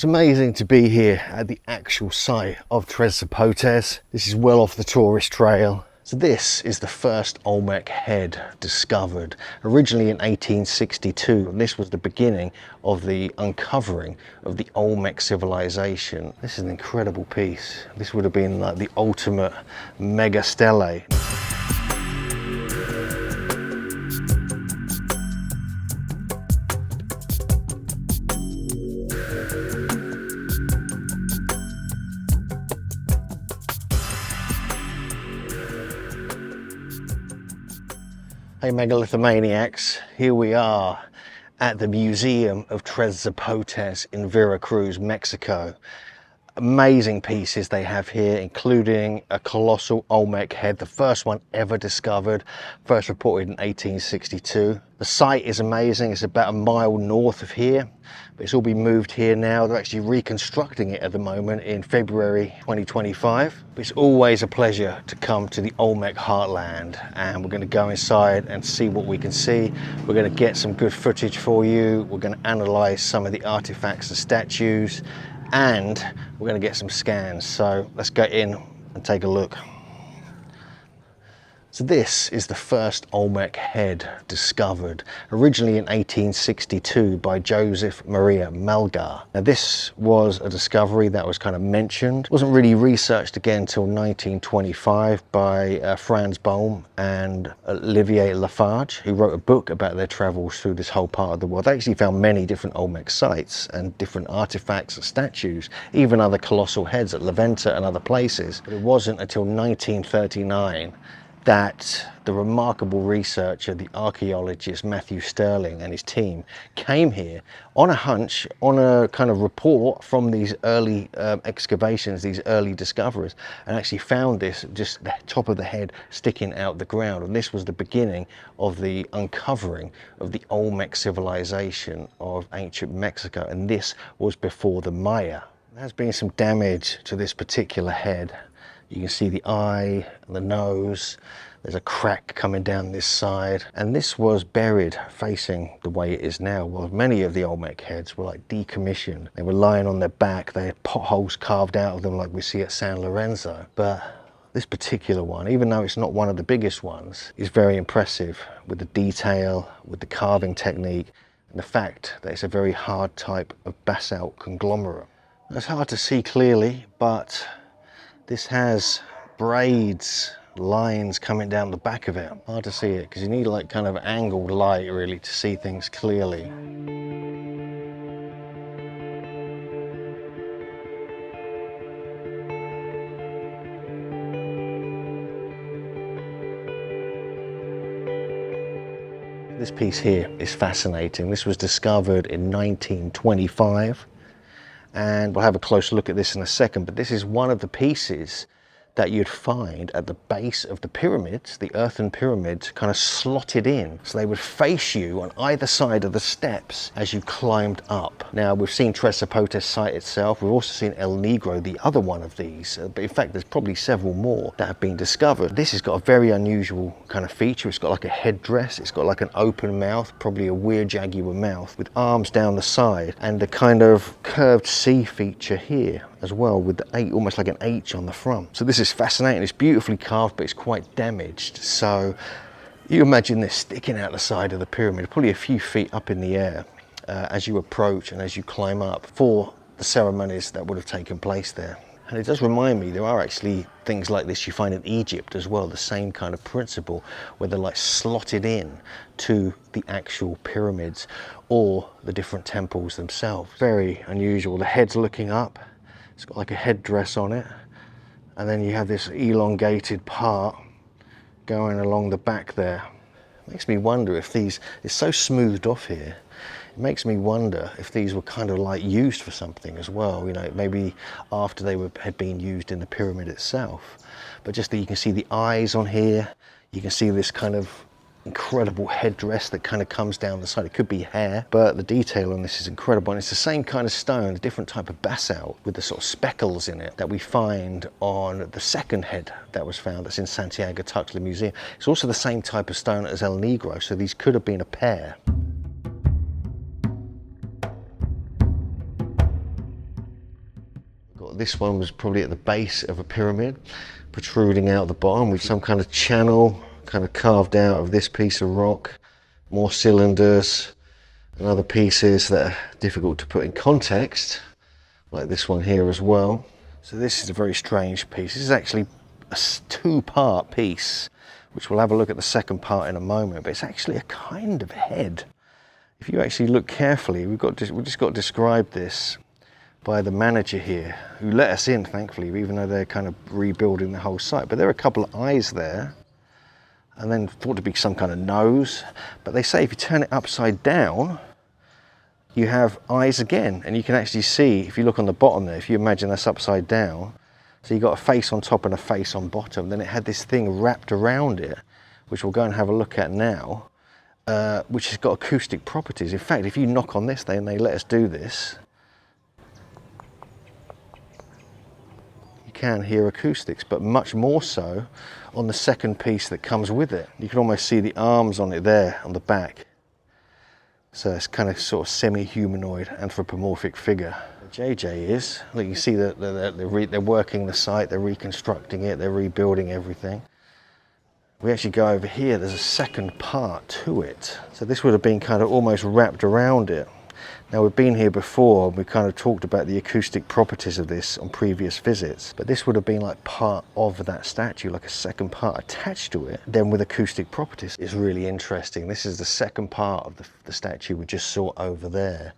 It's amazing to be here at the actual site of Zapotes. This is well off the tourist trail. So this is the first Olmec head discovered, originally in 1862. And this was the beginning of the uncovering of the Olmec civilization. This is an incredible piece. This would have been like the ultimate megastele. Hey Megalithomaniacs, here we are at the Museum of Zapotes in Veracruz, Mexico. Amazing pieces they have here, including a colossal Olmec head, the first one ever discovered, first reported in 1862. The site is amazing. It's about a mile north of here, but it's all been moved here now. They're actually reconstructing it at the moment in February 2025. But it's always a pleasure to come to the Olmec heartland, and we're going to go inside and see what we can see. We're going to get some good footage for you. We're going to analyze some of the artifacts and statues, and we're going to get some scans. So let's go in and take a look. So this is the first Olmec head discovered, originally in 1862 by Joseph Maria Melgar. Now this was a discovery that was kind of mentioned. It wasn't really researched again until 1925 by Franz Bohm and Olivier Lafarge, who wrote a book about their travels through this whole part of the world. They actually found many different Olmec sites and different artifacts and statues, even other colossal heads at La Venta and other places. But it wasn't until 1939 that the remarkable researcher, the archaeologist Matthew Stirling and his team came here on a hunch, on a kind of report from these early excavations, these early discoverers, and actually found this, just the top of the head sticking out the ground. And this was the beginning of the uncovering of the Olmec civilization of ancient Mexico, and this was before the Maya. There has been some damage to this particular head. You can see the eye and the nose. There's a crack coming down this side. And this was buried facing the way it is now. Well, many of the Olmec heads were like decommissioned. They were lying on their back. They had potholes carved out of them like we see at San Lorenzo. But this particular one, even though it's not one of the biggest ones, is very impressive with the detail, with the carving technique, and the fact that it's a very hard type of basalt conglomerate. It's hard to see clearly, but this has braids, lines coming down the back of it. Hard to see it because you need like kind of angled light really to see things clearly. This piece here is fascinating. This was discovered in 1925. And we'll have a closer look at this in a second, but this is one of the pieces that you'd find at the base of the pyramids, the earthen pyramids, kind of slotted in. So they would face you on either side of the steps as you climbed up. Now, we've seen Zapotes site itself. We've also seen El Negro, the other one of these. But in fact, there's probably several more that have been discovered. This has got a very unusual kind of feature. It's got like a headdress. It's got like an open mouth, probably a weird jaguar mouth, with arms down the side, and the kind of curved C feature here as well, with the eight, almost like an H on the front. So this is fascinating. It's beautifully carved, but it's quite damaged. So you imagine this sticking out the side of the pyramid, probably a few feet up in the air as you approach and as you climb up for the ceremonies that would have taken place there. And it does remind me, there are actually things like this you find in Egypt as well, the same kind of principle, where they're like slotted in to the actual pyramids or the different temples themselves. Very unusual. The head's looking up. It's got like a headdress on it, and then you have this elongated part going along the back there. Makes me wonder if these, it's so smoothed off here, it makes me wonder if these were kind of like used for something as well, you know, maybe after they had been used in the pyramid itself. But just that you can see the eyes on here, you can see this kind of incredible headdress that kind of comes down the side. It could be hair, but the detail on this is incredible. And it's the same kind of stone, a different type of basalt with the sort of speckles in it that we find on the second head that was found, that's in Santiago Tuxtla Museum. It's also the same type of stone as El Negro, so these could have been a pair. This one was probably at the base of a pyramid, protruding out the bottom with some kind of channel kind of carved out of this piece of rock. More cylinders and other pieces that are difficult to put in context, like this one here as well. So this is a very strange piece. This is actually a two-part piece, which we'll have a look at the second part in a moment, but it's actually a kind of head. If you actually look carefully, we've just got described this by the manager here, who let us in, thankfully, even though they're kind of rebuilding the whole site. But there are a couple of eyes there, and then thought to be some kind of nose. But they say if you turn it upside down, you have eyes again, and you can actually see, if you look on the bottom there, if you imagine that's upside down, so you've got a face on top and a face on bottom, then it had this thing wrapped around it, which we'll go and have a look at now, which has got acoustic properties. In fact, if you knock on this, then they let us do this, you can hear acoustics, but much more so on the second piece that comes with it. You can almost see the arms on it there on the back. So it's kind of sort of semi-humanoid anthropomorphic figure. JJ is, look, you see that they're working the site, they're reconstructing it, they're rebuilding everything. We actually go over here, there's a second part to it. So this would have been kind of almost wrapped around it. Now we've been here before, and we kind of talked about the acoustic properties of this on previous visits, but this would have been like part of that statue, like a second part attached to it, then with acoustic properties. It's really interesting. This is the second part of the statue we just saw over there.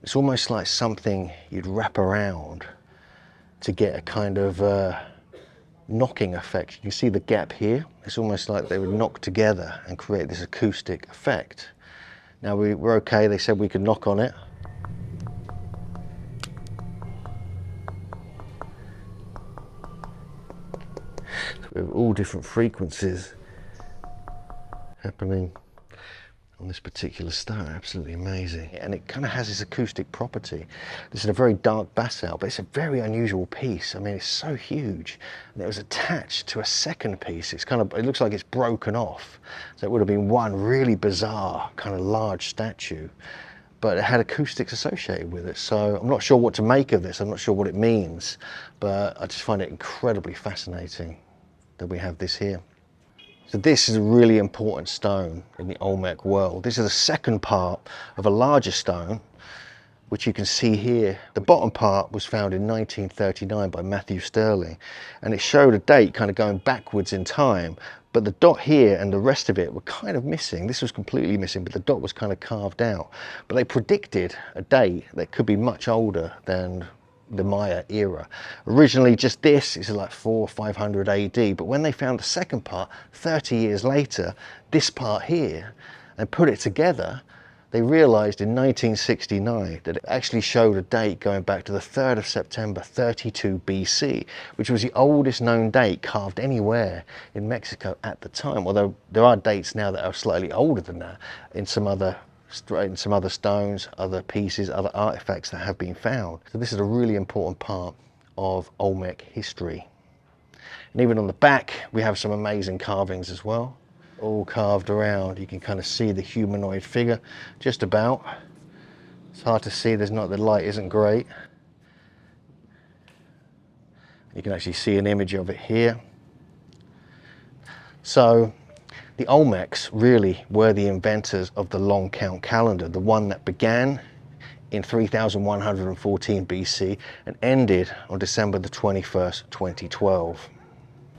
It's almost like something you'd wrap around to get a kind of knocking effect. You see the gap here? It's almost like they would knock together and create this acoustic effect. Now we're okay, they said we could knock on it. So we have all different frequencies happening on this particular stone. Absolutely amazing. And it kind of has this acoustic property. This is a very dark basalt, but it's a very unusual piece. I mean, it's so huge. And it was attached to a second piece. It looks like it's broken off. So it would have been one really bizarre, kind of large statue, but it had acoustics associated with it. So I'm not sure what to make of this. I'm not sure what it means, but I just find it incredibly fascinating that we have this here. So this is a really important stone in the Olmec world. This is the second part of a larger stone, which you can see here. The bottom part was found in 1939 by Matthew Sterling, and it showed a date kind of going backwards in time, but the dot here and the rest of it were kind of missing. This was completely missing, but the dot was kind of carved out. But they predicted a date that could be much older than the Maya era. Originally just this is like 400 or 500 AD, but when they found the second part 30 years later, this part here, and put it together, they realized in 1969 that it actually showed a date going back to the 3rd of September 32 BC, which was the oldest known date carved anywhere in Mexico at the time, although there are dates now that are slightly older than that in some other stones, other pieces, other artifacts that have been found. So this is a really important part of Olmec history. And even on the back, we have some amazing carvings as well, all carved around. You can kind of see the humanoid figure just about. It's hard to see, the light isn't great. You can actually see an image of it here. So the Olmecs really were the inventors of the long count calendar, the one that began in 3114 BC and ended on December the 21st, 2012.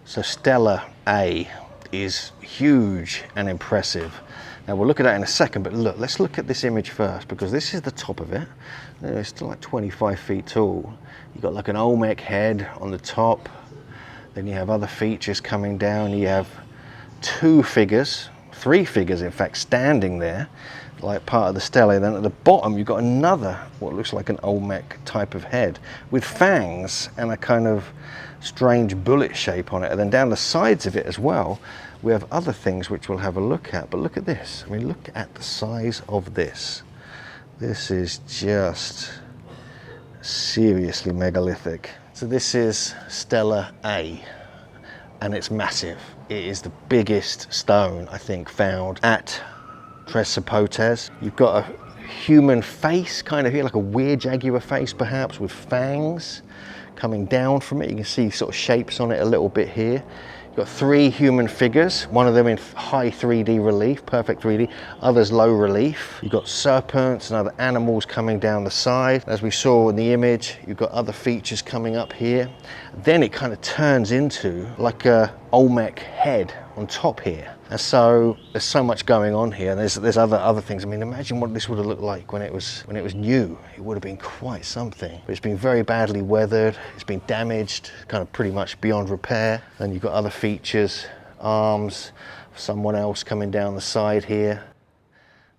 So Stela A is huge and impressive. Now we'll look at that in a second, but look, let's look at this image first, because this is the top of it. It's still like 25 feet tall. You've got like an Olmec head on the top, then you have other features coming down. You have three figures in fact, standing there like part of the stele. Then at the bottom you've got another, what looks like an Olmec type of head with fangs and a kind of strange bullet shape on it. And then down the sides of it as well, we have other things which we'll have a look at. But look at this. I mean, look at the size of this. This is just seriously megalithic. So this is Stela A, and it's massive. It is the biggest stone, I think, found at Zapotes. You've got a human face kind of here, like a weird jaguar face perhaps, with fangs coming down from it. You can see sort of shapes on it a little bit here. You've got 3 human figures, one of them in high 3D relief, perfect 3D, others low relief. You've got serpents and other animals coming down the side. As we saw in the image, you've got other features coming up here. Then it kind of turns into like a Olmec head on top here. And so there's so much going on here. There's other things. I mean, imagine what this would have looked like when it was new. It would have been quite something. But it's been very badly weathered. It's been damaged, kind of pretty much beyond repair. And you've got other features, arms, someone else coming down the side here.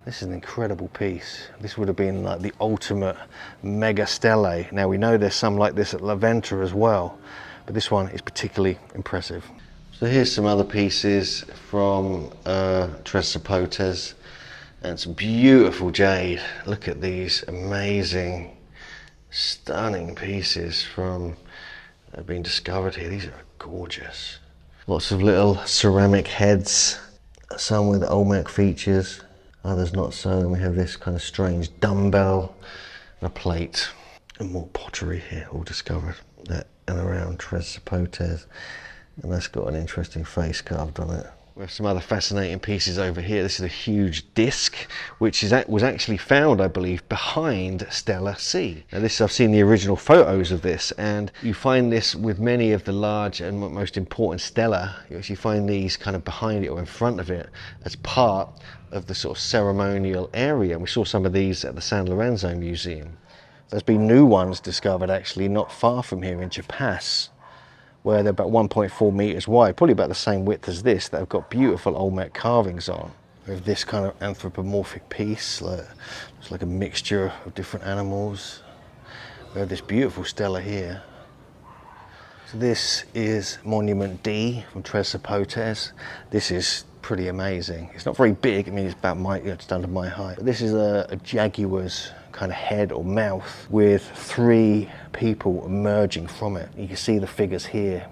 This is an incredible piece. This would have been like the ultimate mega stele. Now we know there's some like this at La Venta as well, but this one is particularly impressive. So here's some other pieces from Zapotes, and some beautiful jade. Look at these amazing, stunning pieces that have been discovered here. These are gorgeous. Lots of little ceramic heads, some with Olmec features, others not so. And we have this kind of strange dumbbell and a plate, and more pottery here, all discovered and around Zapotes. And that's got an interesting face carved on it. We have some other fascinating pieces over here. This is a huge disc, which was actually found, I believe, behind Stela C. Now this, I've seen the original photos of this, and you find this with many of the large and most important stela. You actually find these kind of behind it or in front of it as part of the sort of ceremonial area. And we saw some of these at the San Lorenzo Museum. There's been new ones discovered actually not far from here in Zapotes, where they're about 1.4 meters wide, probably about the same width as this, that have got beautiful Olmec carvings on. We have this kind of anthropomorphic piece, it's like a mixture of different animals. We have this beautiful stela here. So this is Monument D from Zapotes. This is pretty amazing. It's not very big, I mean it's about it's under my height. But this is a jaguar's kind of head or mouth with 3 people emerging from it. You can see the figures here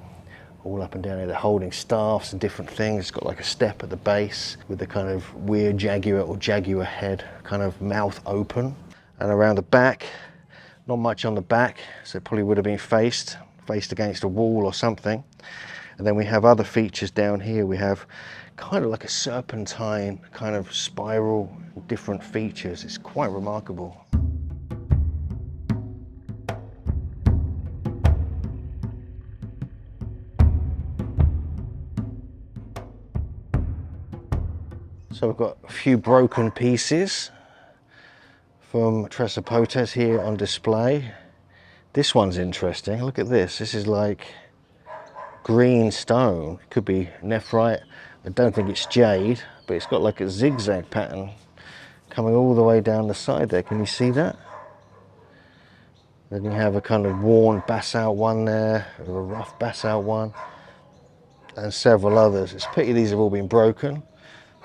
all up and down here. They're holding staffs and different things. It's got like a step at the base with the kind of weird jaguar or jaguar head kind of mouth open. And around the back, not much on the back, so it probably would have been faced against a wall or something. And then we have other features down here. We have kind of like a serpentine kind of spiral, different features. It's quite remarkable. So we've got a few broken pieces from Zapotes here on display. This one's interesting. Look at this. This is like green stone. It could be nephrite. I don't think it's jade, but it's got like a zigzag pattern coming all the way down the side there. Can you see that? Then you have a kind of worn basalt one there, a rough basalt one, and several others. It's a pity these have all been broken,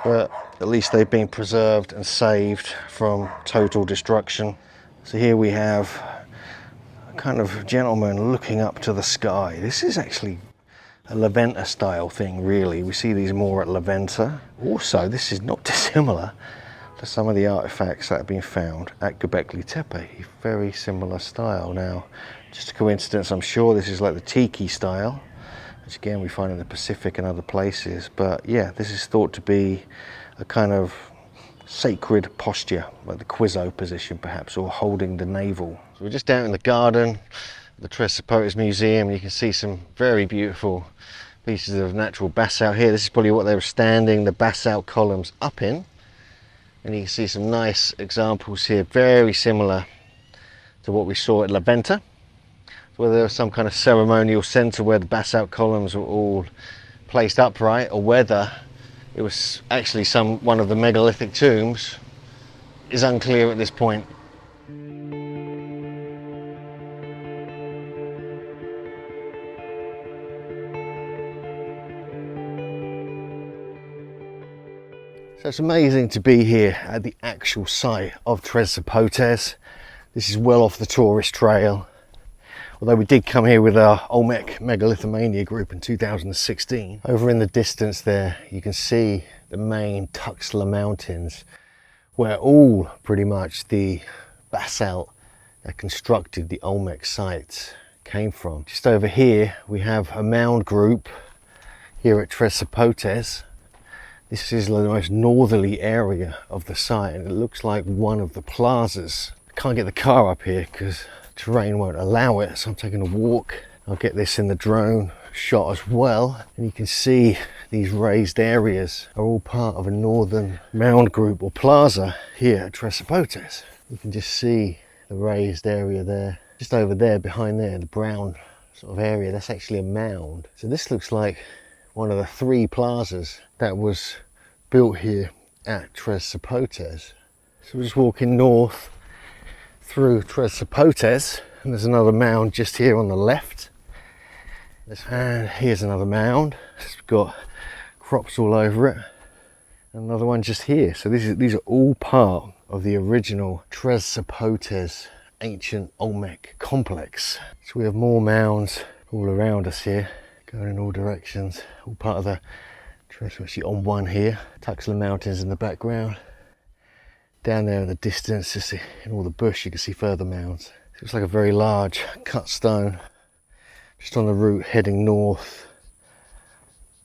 but at least they've been preserved and saved from total destruction. So here we have a kind of gentleman looking up to the sky. This is actually a La Venta style thing, really. We see these more at La Venta. Also, this is not dissimilar to some of the artifacts that have been found at Göbekli Tepe. Very similar style. Now, just a coincidence, I'm sure this is like the tiki style, which again we find in the Pacific and other places. But yeah, this is thought to be a kind of sacred posture, like the Quizzo position perhaps, or holding the navel. So we're just out in the garden, the Zapotes Museum, and you can see some very beautiful pieces of natural basalt here. This is probably what they were standing the basalt columns up in. And you can see some nice examples here, very similar to what we saw at La Venta. Whether there was some kind of ceremonial centre where the basalt columns were all placed upright, or whether it was actually one of the megalithic tombs, is unclear at this point. So it's amazing to be here at the actual site of Zapotes. This is well off the tourist trail. Although we did come here with our Olmec Megalithomania group in 2016. Over in the distance there, you can see the main Tuxtla Mountains, where all pretty much the basalt that constructed the Olmec sites came from. Just over here we have a mound group here at Zapotes. This is the most northerly area of the site, and it looks like one of the plazas. I can't get the car up here because terrain won't allow it, so I'm taking a walk. I'll get this in the drone shot as well, and you can see these raised areas are all part of a northern mound group or plaza here at Zapotes. You can just see the raised area there, just over there, behind there, the brown sort of area, that's actually a mound. So this looks like one of the 3 plazas that was built here at Zapotes. So we're just walking north through Zapotes, and there's another mound just here on the left. And here's another mound. It's got crops all over it. Another one just here. So these are all part of the original Zapotes ancient Olmec complex. So we have more mounds all around us here, going in all directions. All part of the actually on one here. Tuxla Mountains in the background. Down there in the distance, just in all the bush, you can see further mounds. It looks like a very large cut stone. Just on the route heading north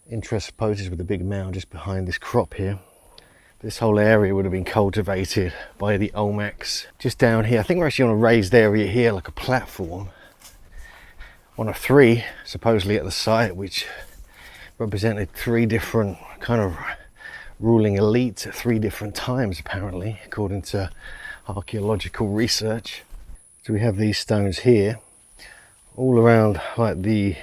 in Zapotes, with a big mound just behind this crop here. This whole area would have been cultivated by the Olmecs. Just down here, I think we're actually on a raised area here, like a platform. One of 3, supposedly at the site, which represented 3 different kind of ruling elites at 3 different times, apparently, according to archaeological research. So we have these stones here, all around like the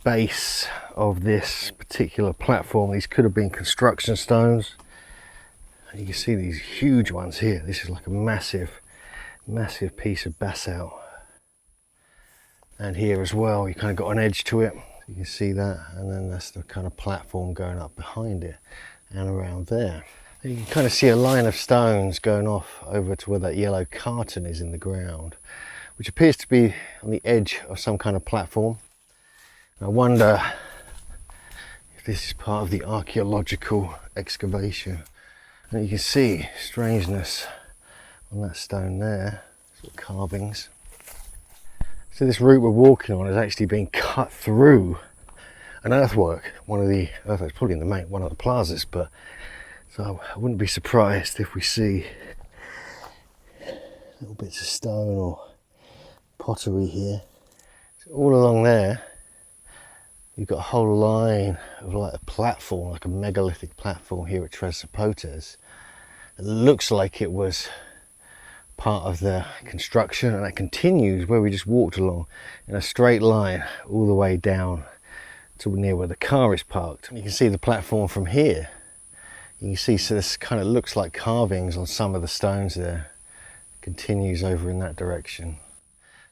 base of this particular platform. These could have been construction stones. And you can see these huge ones here. This is like a massive piece of basalt. And here as well, you kind of got an edge to it. You can see that, and then that's the kind of platform going up behind it and around there. And you can kind of see a line of stones going off over to where that yellow carton is in the ground, which appears to be on the edge of some kind of platform. I wonder if this is part of the archaeological excavation. And you can see strangeness on that stone there, sort of carvings. So this route we're walking on has actually been cut through an earthwork, one of the earthworks, probably in the main one of the plazas, but so I wouldn't be surprised if we see little bits of stone or pottery here. So all along there you've got a whole line of like a platform, like a megalithic platform here at Zapotes. It looks like it was part of the construction, and it continues where we just walked along in a straight line all the way down to near where the car is parked. You can see the platform from here. You can see, so this kind of looks like carvings on some of the stones there. It continues over in that direction.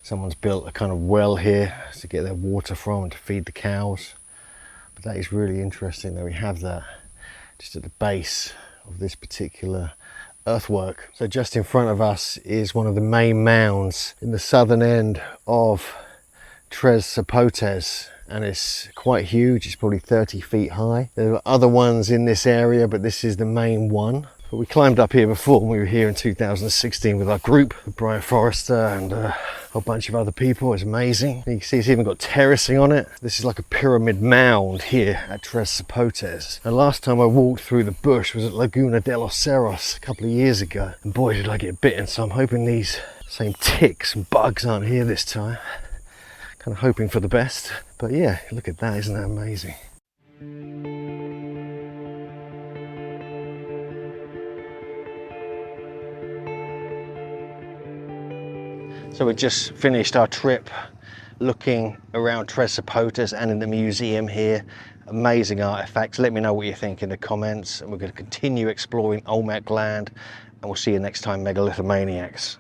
Someone's built a kind of well here to get their water from and to feed the cows. But that is really interesting that we have that just at the base of this particular earthwork. So just in front of us is one of the main mounds in the southern end of Zapotes, and it's quite huge. It's probably 30 feet high. There are other ones in this area, but this is the main one. But we climbed up here before when we were here in 2016 with our group, Brian Forrester and a whole bunch of other people. It was amazing. You can see it's even got terracing on it. This is like a pyramid mound here at Zapotes. And last time I walked through the bush was at Laguna de los Cerros a couple of years ago. And boy, did I get bitten. So I'm hoping these same ticks and bugs aren't here this time. Kind of hoping for the best. But yeah, look at that. Isn't that amazing? So we just finished our trip looking around Zapotes and in the museum here. Amazing artifacts. Let me know what you think in the comments, and we're going to continue exploring Olmec land, and we'll see you next time, Megalithomaniacs.